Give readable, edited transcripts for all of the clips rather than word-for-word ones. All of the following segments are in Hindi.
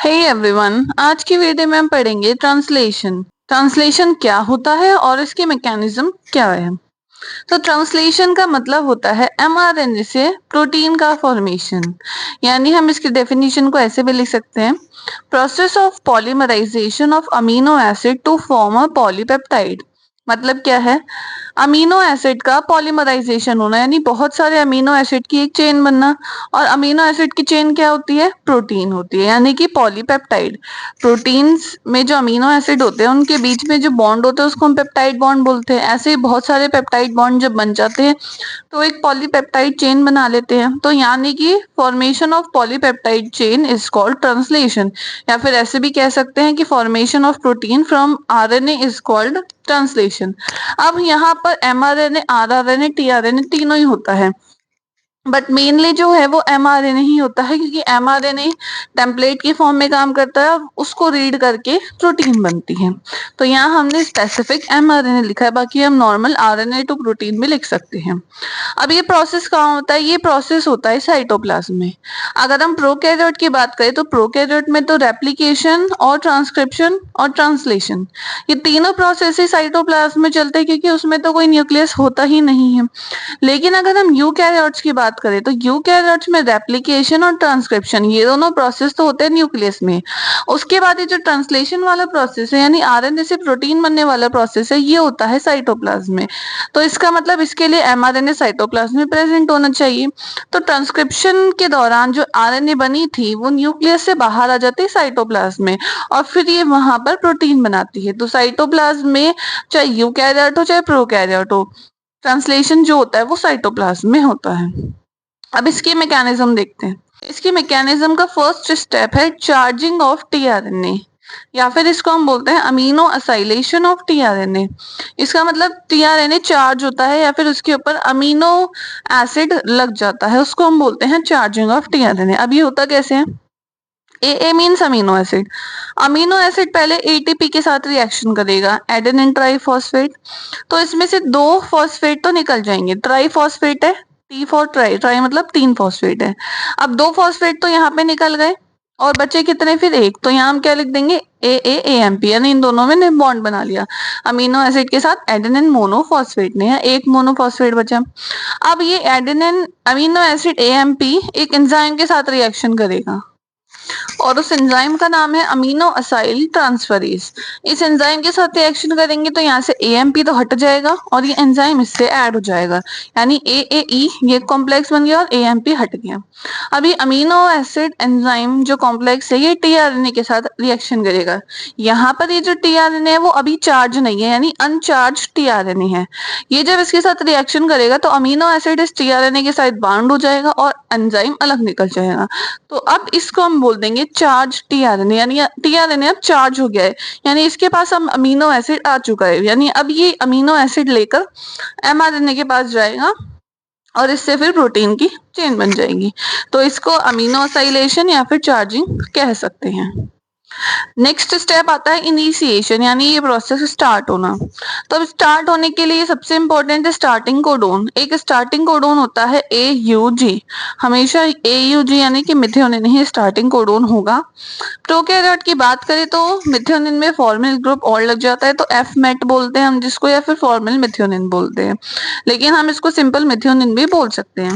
हे एवरीवन, आज की वीडियो में हम पढ़ेंगे ट्रांसलेशन। ट्रांसलेशन क्या होता है और इसके मैकेनिज्म क्या है। तो ट्रांसलेशन का मतलब होता है एमआरएनए से प्रोटीन का फॉर्मेशन। यानी हम इसकी डेफिनेशन को ऐसे भी लिख सकते हैं, process of polymerization of amino acid to form a polypeptide. मतलब क्या है, अमीनो एसिड का पॉलीमराइजेशन होना, यानी बहुत सारे अमीनो एसिड की एक चेन बनना। और अमीनो एसिड की चेन क्या होती है, प्रोटीन होती है, यानी कि पॉलीपेप्टाइड। प्रोटीन्स में जो अमीनो एसिड होते हैं उनके बीच में जो बॉन्ड होते हैं उसको हम पेप्टाइड बॉन्ड बोलते हैं। ऐसे ही बहुत सारे पेप्टाइड बॉन्ड जब बन जाते हैं तो एक पॉलीपेप्टाइड चेन बना लेते हैं। तो यानी कि formation of polypeptide chain is called translation, या फिर ऐसे भी कह सकते हैं कि formation of protein from RNA is called translation. अब यहाँ पर एमआरएनए, आरआरएनए, टीआरएनए तीनों ही होता है, बट मेनली जो है वो एमआरएनए ही होता है, क्योंकि एमआरएनए टेम्पलेट की फॉर्म में काम करता है और उसको रीड करके प्रोटीन बनती है। तो यहाँ हमने स्पेसिफिक एमआरएनए लिखा है, बाकी हम नॉर्मल आरएनए टू प्रोटीन भी लिख सकते हैं। अब ये प्रोसेस कहाँ होता है, ये प्रोसेस होता है साइटोप्लाज्म में। अगर हम प्रोकैरियोट की बात करें तो प्रोकैरियोट में तो रेप्लिकेशन और ट्रांसक्रिप्शन और ट्रांसलेशन, ये तीनों प्रोसेस ही साइटोप्लाज्म में चलते हैं, क्योंकि उसमें तो कोई न्यूक्लियस होता ही नहीं है। लेकिन अगर हम यूकैरियोट्स की बात करें तो यूकैरियोट्स में रेप्लिकेशन और ट्रांसक्रिप्शन, ये दोनों प्रोसेस तो होते हैं न्यूक्लियस में। उसके बाद ये जो ट्रांसलेशन वाला प्रोसेस है, यानी आरएनए से प्रोटीन बनने वाला प्रोसेस है, ये होता है साइटोप्लाज्म में। तो इसका मतलब इसके लिए एमआरएनए साइटोप्लाज्म में प्रेजेंट होना चाहिए। तो ट्रांसक्रिप्शन के दौरान जो आरएनए बनी थी वो न्यूक्लियस से बाहर आ जाती है साइटोप्लाज्म में, और फिर ये वहां पर प्रोटीन बनाती है। तो साइटोप्लाज्म में चाहे यूकैरियोट हो चाहे प्रोकैरियोट हो, ट्रांसलेशन जो होता है वो साइटोप्लाज्म में होता है। अब इसकी मैकेनिज्म देखते हैं। इसकी मैकेनिज्म का फर्स्ट स्टेप है चार्जिंग ऑफ टीआरएनए, या फिर इसको हम बोलते हैं अमीनो असाइलेशन ऑफ टीआरएनए। इसका मतलब टीआरएनए चार्ज होता है या फिर उसके ऊपर अमीनो एसिड लग जाता है, उसको हम बोलते हैं चार्जिंग ऑफ टीआरएनए। अब ये होता कैसे है, A means amino acid. Amino acid पहले एटीपी के साथ रिएक्शन करेगा, एडेनिन ट्राइफॉस्फेट। तो इसमें से दो फॉस्फेट तो निकल जाएंगे, ट्राइफॉस्फेट है, टी फॉर ट्राई, ट्राई मतलब तीन फॉस्फेट है। अब दो फॉस्फेट तो यहाँ पे निकल गए और बचे कितने, फिर एक। तो यहाँ हम क्या लिख देंगे, AAAMP, यानी इन दोनों में बॉन्ड बना लिया अमीनो एसिड के साथ एडेनिन मोनोफॉस्फेट ने, एक मोनोफॉस्फेट बचा। अब ये एडेनिन अमीनो एसिड AMP एक एंजाइम के साथ रिएक्शन करेगा और उस एंजाइम का नाम है अमीनो असाइल ट्रांसफरेज। इस एंजाइम के साथ रिएक्शन करेंगे तो यहाँ से AMP तो हट जाएगा और ये एंजाइम इससे ऐड हो जाएगा, यानी AAE ये कॉम्प्लेक्स बन गया और AMP हट गया। अभी अमीनो एसिड एंजाइम जो कॉम्प्लेक्स है ये टीआरएनए के साथ रिएक्शन करेगा। यहाँ पर ये जो टीआरएनए है वो अभी चार्ज नहीं है, यानी अनचार्ज टीआरएनए है। ये जब इसके साथ रिएक्शन करेगा तो अमीनो एसिड इस टीआरएनए के साथ बाउंड हो जाएगा और एंजाइम अलग निकल जाएगा। तो अब इसको हम बोल देंगे चार्ज टीआरएनए, यानी टीआरएनए अब चार्ज हो गया है, यानी इसके पास अब अमीनो एसिड आ चुका है, यानी अब ये अमीनो एसिड लेकर एमआरएनए के पास जाएगा और इससे फिर प्रोटीन की चेन बन जाएगी। तो इसको अमीनो असाइलेशन या फिर चार्जिंग कह सकते हैं। नेक्स्ट स्टेप आता है इनिशिएशन, यानी ये प्रोसेस स्टार्ट होना। तो अब स्टार्ट होने के लिए सबसे इंपॉर्टेंट है स्टार्टिंग कोडोन। एक स्टार्टिंग कोडोन होता है AUG, हमेशा AUG यानी कि मिथ्योनिन ही स्टार्टिंग कोडोन होगा। प्रोकैरियोट की बात करें तो मिथ्योनिन में फॉर्मिल ग्रुप और लग जाता है, तो FMET बोलते हैं हम जिसको, या फिर फॉर्मिल मिथ्योनिन बोलते हैं, लेकिन हम इसको सिंपल मिथ्योनिन भी बोल सकते हैं।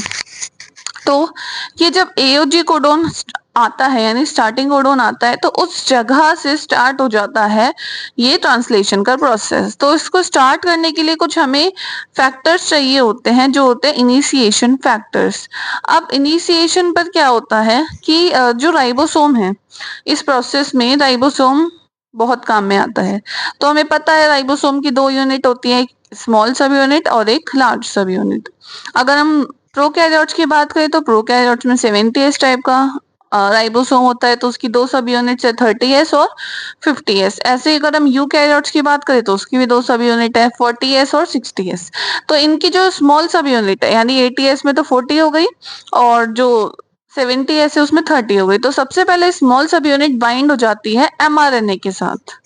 तो ये जब AUG कोडोन आता है, यानी स्टार्टिंग कोडोन आता है, तो उस जगह से स्टार्ट हो जाता है ये ट्रांसलेशन का प्रोसेस। तो इसको स्टार्ट करने के लिए कुछ हमें फैक्टर्स चाहिए होते हैं, जो होते हैं इनिशिएशन फैक्टर्स। अब इनिशिएशन पर क्या होता है कि जो राइबोसोम है, इस प्रोसेस में राइबोसोम बहुत काम में आता है। तो हमें पता है राइबोसोम की दो यूनिट होती है, एक स्मॉल सब यूनिट और एक लार्ज सब यूनिट। अगर हम प्रोकैरियोट्स की बात करें तो प्रोकैरियोट्स में 70S टाइप का राइबोसोम होता है, तो उसकी दो सब यूनिट्स है 30S और 50S। ऐसे ही अगर हम यूकैरियोट्स की बात करें तो उसकी भी दो सब यूनिट है 40S और 60S। तो इनकी जो स्मॉल सब यूनिट है, यानी 80S में तो 40 हो गई और जो 70S है उसमें 30 हो गई। तो सबसे पहले स्मॉल सब यूनिट बाइंड हो जाती है mRNA के साथ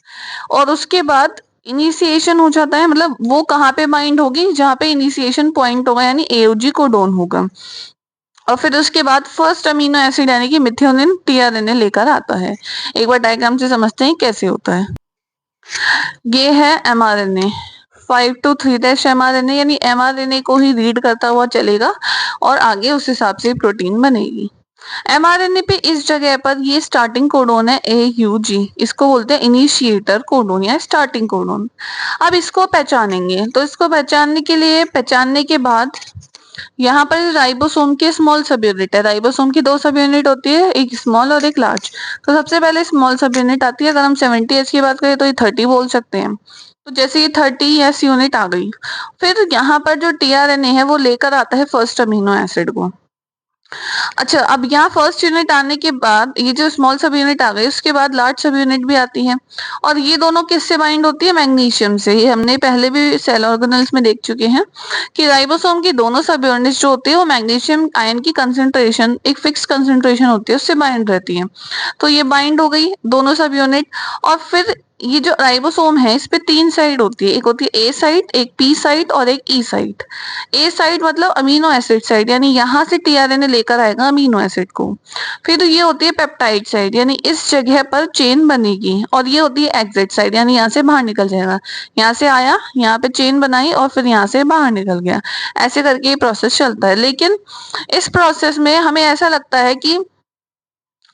और उसके बाद इनिशिएशन हो जाता है। मतलब वो कहाँ पे बाइंड होगी, जहाँ पे इनिशिएशन पॉइंट होगा, यानी AUG कोडोन होगा। और फिर उसके बाद फर्स्ट अमीनो एसिड यानी कि मिथ्योनिन टीआरएनए लेकर आता है। एक बार डायग्राम से समझते हैं कैसे होता है। ये है एमआरएनए 5 to 3' एमआरएनए, यानी एमआरएनए को ही रीड करता हुआ चलेगा और आगे उस हिसाब से प्रोटीन बनेगी। एमआरएनए पे इस जगह पर ये स्टार्टिंग कोडोन है AUG, इसको बोलते हैं इनिशिएटर कोडोन या स्टार्टिंग कोडोन। अब इसको पहचानेंगे, तो इसको पहचानने के लिए, पहचानने के बाद यहाँ पर राइबोसोम के स्मॉल सब यूनिट है। राइबोसोम की 2 सब यूनिट होती है, एक स्मॉल और एक लार्ज। तो सबसे पहले स्मॉल सब यूनिट आती है। अगर हम 70S की बात करें तो ये 30 बोल सकते हैं। तो जैसे ये 30S यूनिट आ गई, फिर यहाँ पर जो टीआरएनए है वो लेकर आता है फर्स्ट अमीनो एसिड को। अच्छा, अब यहाँ फर्स्ट यूनिट आने के बाद ये जो स्मॉल सब यूनिट आ गई, उसके बाद लार्ज सब यूनिट भी आती है और ये दोनों किससे बाइंड होती है? मैग्नीशियम से। ये हमने पहले भी सेल ऑर्गेनल्स में देख चुके हैं कि राइबोसोम की दोनों सब यूनिट्स जो होती है वो मैग्नीशियम आयन की कंसेंट्रेशन, एक फिक्स कंसेंट्रेशन होती है, उससे बाइंड रहती है। तो ये बाइंड हो गई दोनों सब यूनिट। और फिर ये जो राइबोसोम है इस पे 3 साइड होती है, एक होती है ए साइड, एक पी साइड और एक ई साइड। ए साइड मतलब अमीनो एसिड साइड, यानी यहाँ से टीआरएनए लेकर आएगा अमीनो एसिड को। फिर ये होती है पेप्टाइड साइड, यानी इस जगह पर चेन बनेगी। और ये होती है एग्जिट साइड, यानी यहाँ से बाहर निकल जाएगा। यहाँ से आया, यहाँ पे चेन बनाई और फिर यहाँ से बाहर निकल गया। ऐसे करके ये प्रोसेस चलता है। लेकिन इस प्रोसेस में हमें ऐसा लगता है कि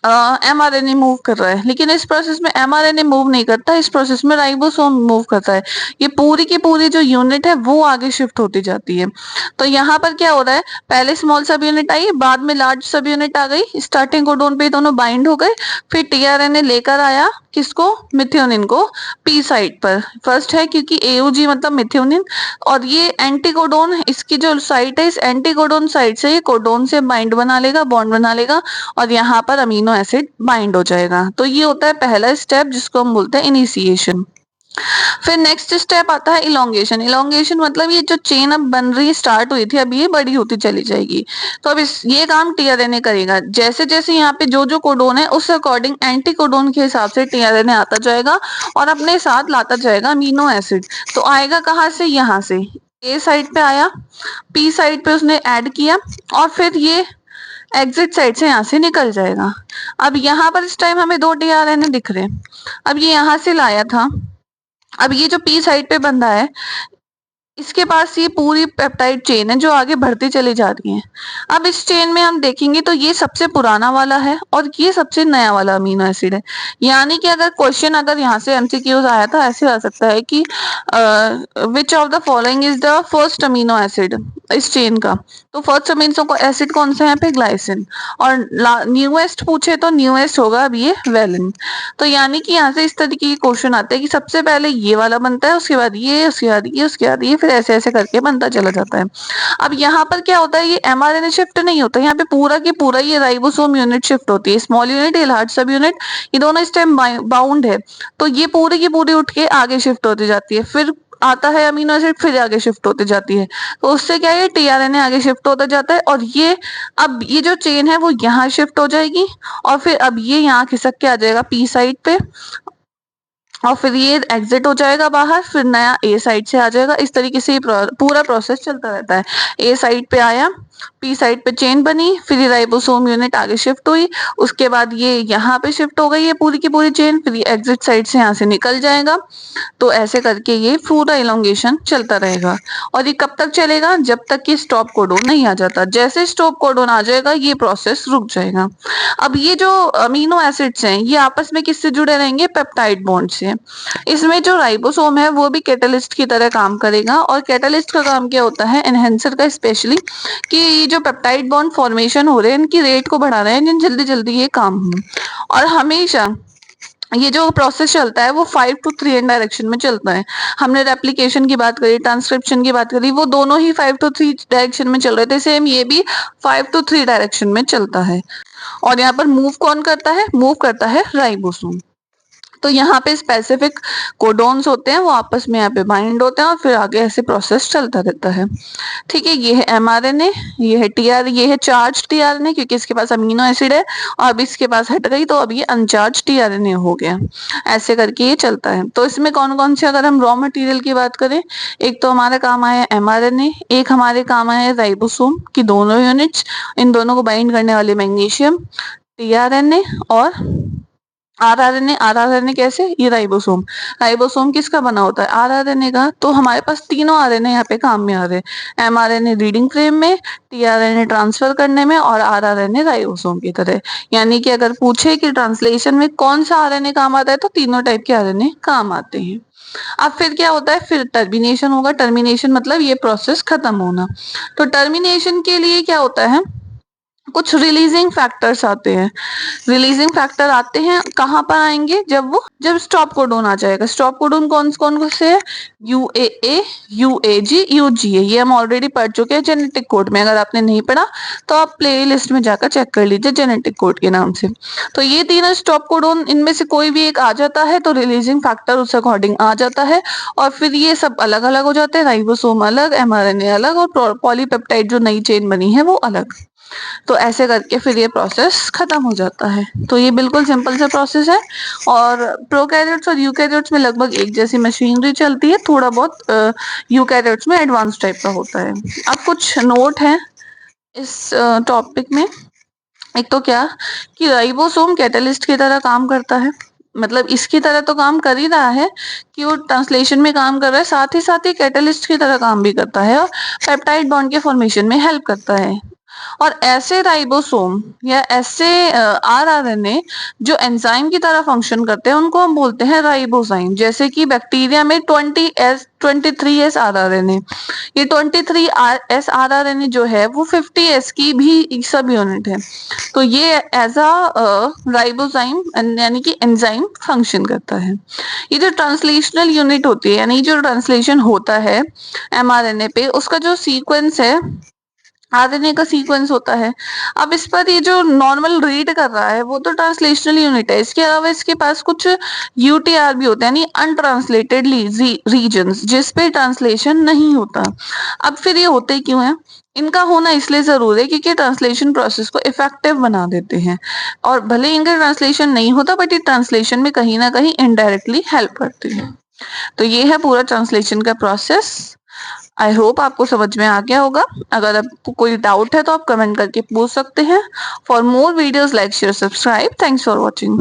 एमआरएनए मूव कर रहा है, लेकिन इस प्रोसेस में एमआरएनए मूव नहीं करता, इस प्रोसेस में राइबोसोम मूव करता है। ये पूरी की पूरी जो यूनिट है वो आगे शिफ्ट होती जाती है। तो यहाँ पर क्या हो रहा है, पहले स्मॉल सब यूनिट आई, बाद में लार्ज सब यूनिट आ गई, स्टार्टिंग कोडोन पे दोनों बाइंड हो गए। फिर टीआरएनए लेकर आया किसको? मिथ्योनिन को पी साइड पर। फर्स्ट है क्योंकि AUG मतलब मिथ्योनिन, और ये एंटीकोडोन, इसकी जो साइट है, इस एंटीकोडोन साइड से ये कोडोन से बाइंड बना लेगा, बॉन्ड बना लेगा और यहाँ पर अमीनो एसिड बाइंड हो जाएगा। तो ये होता है पहला स्टेप जिसको हम बोलते हैं इनिशिएशन। फिर नेक्स्ट स्टेप आता है इलोंगेशन। इलोंगेशन मतलब ये जो चेन अब बन रही है, स्टार्ट हुई थी, अब ये बड़ी होती चली जाएगी। तो अब ये काम टीआरएनए करेगा। जैसे जैसे यहाँ पे जो जो कोडोन है उस अकॉर्डिंग एंटी कोडोन के हिसाब से टीआरएनए आता जाएगा और अपने साथ लाता जाएगा अमीनो एसिड। तो आएगा कहाँ से? यहाँ से ए साइड पे आया, पी साइड पे उसने ऐड किया और फिर ये एग्जिट साइड से यहाँ से निकल जाएगा। अब यहाँ पर इस टाइम हमें 2 टीआरएनए दिख रहे हैं। अब ये यहाँ से लाया था, अब ये जो पी साइड पे बंधा है इसके पास ये पूरी पेप्टाइड चेन है जो आगे बढ़ती चली जा रही है। अब इस चेन में हम देखेंगे तो ये सबसे पुराना वाला है और ये सबसे नया वाला अमीनो एसिड है। यानी कि अगर क्वेश्चन अगर यहाँ से एमसीक्यूज आया था, ऐसे आ सकता है कि which of the following is the first amino acid इस चेन का। तो फर्स्ट अमीनो एसिड कौन सा है यहाँ पे? ग्लाइसिन। और न्यूएस्ट पूछे तो न्यूएस्ट होगा अब ये वेलिन। तो यानी कि यहाँ से इस तरीके के क्वेश्चन आते हैं कि सबसे पहले ये वाला बनता है, उसके बाद ये, उसके बाद ये, उसके बाद ये, फिर ऐसे ऐसे करके बनता चला जाता है। अब यहाँ पर क्या होता है, ये एमआरएनए शिफ्ट नहीं होता, यहाँ पे पूरा की पूरा ये राइबोसोम यूनिट शिफ्ट होती है। स्मॉल यूनिट, ये लार्ज सब यूनिट, ये दोनों इस टाइम बाउंड है, तो ये पूरी की पूरी उठ के आगे शिफ्ट होती जाती है। फिर आता है अमीनो एसिड, फिर आगे शिफ्ट होती जाती है। तो उससे क्या है, टीआरएनए आगे शिफ्ट होता जाता है और ये अब ये जो चेन है वो यहाँ शिफ्ट हो जाएगी और फिर अब ये यहाँ खिसक के आ जाएगा पी साइड पे और फिर ये एग्जिट हो जाएगा बाहर, फिर नया ए साइड से आ जाएगा। इस तरीके से पूरा प्रोसेस चलता रहता है। ए साइड पे आया, पी साइड पे चेन बनी, फिर ये राइबोसोम यूनिट आगे शिफ्ट हुई, उसके बाद ये यहाँ पे शिफ्ट हो गई है पूरी की पूरी चेन, फिर ये एग्जिट साइड से यहाँ से निकल जाएगा। तो ऐसे करके ये पूरा इलोंगेशन चलता रहेगा। और ये कब तक चलेगा? जब तक कि स्टॉप कोडोन नहीं आ जाता। जैसे स्टॉप कोडोन आ जाएगा ये प्रोसेस रुक जाएगा। अब ये जो अमीनो एसिड्स हैं ये आपस में किससे जुड़े रहेंगे? पेप्टाइड बॉन्ड से। इसमें जो राइबोसोम है वो भी कैटलिस्ट की तरह काम करेगा और कैटलिस्ट का काम क्या होता है? एनहेंसर का, स्पेशली कि ये जो पेप्टाइड बॉन्ड फॉर्मेशन हो रहे हैं इनकी रेट को बढ़ा रहे हैं, जिन जल्दी जल्दी ये काम हो। और हमेशा ये जो प्रोसेस चलता है वो 5 to 3 डायरेक्शन में चलता है। हमने रेप्लिकेशन की बात करी, ट्रांसक्रिप्शन की बात करी, वो दोनों ही 5 to 3 डायरेक्शन में चल रहे थे। सेम ये भी 5 to 3 डायरेक्शन में चलता है। और यहाँ पर मूव कौन करता है? मूव करता है राइबोसोम। तो यहाँ पे स्पेसिफिक कोडॉन्स होते हैं, वो आपस में यहाँ पे बाइंड होते हैं और फिर आगे ऐसे प्रोसेस चलता रहता है। ठीक है, ये है mRNA, ये है टीआर, ये है चार्ज टीआरएनए क्योंकि इसके पास अमीनो एसिड है और अब इसके पास हट गई तो अब ये अनचार्ज टीआरएनए हो गया। ऐसे करके ये चलता है। तो इसमें कौन कौन से, अगर हम रॉ मटेरियल की बात करें, एक तो हमारे काम आया mRNA, एक हमारे काम आया राइबोसोम की दोनों यूनिट्स, इन दोनों को बाइंड करने वाले मैग्नीशियम, टीआरएनए और आरआरएनए। आरआरएनए कैसे, ये राइबोसोम। राइबोसोम किसका बना होता है, आरआरएनए का। तो हमारे पास तीनों आरएनए यहाँ पे काम में आ रहे हैं, एमआरएनए रीडिंग फ्रेम में, टीआरएनए ट्रांसफर करने में और आरआरएनए राइबोसोम की तरह। यानी कि अगर पूछे कि ट्रांसलेशन में कौन सा आरएनए काम आता है तो तीनों टाइप के आरएनए काम आते हैं। अब फिर क्या होता है, फिर टर्मिनेशन होगा। टर्मिनेशन मतलब ये प्रोसेस खत्म होना। तो टर्मिनेशन के लिए क्या होता है, कुछ रिलीजिंग फैक्टर्स आते हैं। रिलीजिंग फैक्टर आते हैं कहाँ पर आएंगे, जब स्टॉप कोडोन आ जाएगा। स्टॉप कोडोन कौन कौन से है, UAA, UAG, UGA, ये हम ऑलरेडी पढ़ चुके हैं जेनेटिक कोड में। अगर आपने नहीं पढ़ा तो आप प्ले लिस्ट में जाकर चेक कर लीजिए जेनेटिक कोड के नाम से। तो ये तीनों स्टॉप कोडोन, इनमें से कोई भी एक आ जाता है तो रिलीजिंग फैक्टर उस अकॉर्डिंग आ जाता है और फिर ये सब अलग अलग हो जाते हैं, राइबोसोम अलग, एमआरएनए अलग और पॉलीपेप्टाइड जो नई चेन बनी है वो अलग। तो ऐसे करके फिर ये प्रोसेस खत्म हो जाता है। तो ये बिल्कुल सिंपल सा प्रोसेस है और प्रोकैरियोट्स और यूकैरियोट्स में लगभग एक जैसी मशीनरी चलती है, थोड़ा बहुत यूकैरियोट्स में एडवांस टाइप का होता है। अब कुछ नोट है इस टॉपिक में। एक तो क्या कि राइबोसोम कैटलिस्ट की तरह काम करता है, मतलब इसकी तरह तो काम कर ही रहा है कि वो ट्रांसलेशन में काम कर रहा है, साथ ही कैटलिस्ट की तरह काम भी करता है और पेप्टाइड बॉन्ड के फॉर्मेशन में हेल्प करता है। और ऐसे राइबोसोम या ऐसे आरआरएनए जो एंजाइम की तरह फंक्शन करते हैं उनको हम बोलते हैं राइबोजाइम। जैसे कि बैक्टीरिया में 23S आरआरएनए, ये 23S आरआरएनए जो है वो 50S की भी सब यूनिट है। तो ये एज अ राइबोजाइम यानी कि एंजाइम फंक्शन करता है। ये जो ट्रांसलेशनल यूनिट होती है यानी जो ट्रांसलेशन होता है एमआरएनए पे, उसका जो सीक्वेंस है, आरएनए का सीक्वेंस होता है। अब इस पर ये जो नॉर्मल रीड कर रहा है वो तो ट्रांसलेशनल यूनिट है, इसके अलावा इसके पास कुछ यूटीआर भी होते हैं यानी अनट्रांसलेटेड रीजन्स जिस पे ट्रांसलेशन नहीं होता। अब फिर ये होते क्यों है, इनका होना इसलिए जरूरी है क्योंकि ट्रांसलेशन प्रोसेस को इफेक्टिव बना देते हैं और भले इनका ट्रांसलेशन नहीं होता बट ये ट्रांसलेशन में कहीं ना कहीं इनडायरेक्टली हेल्प करते हैं। तो ये है पूरा ट्रांसलेशन का प्रोसेस। आई होप आपको समझ में आ गया होगा। अगर आपको कोई डाउट है तो आप कमेंट करके पूछ सकते हैं। For more videos like share subscribe. Thanks for watching.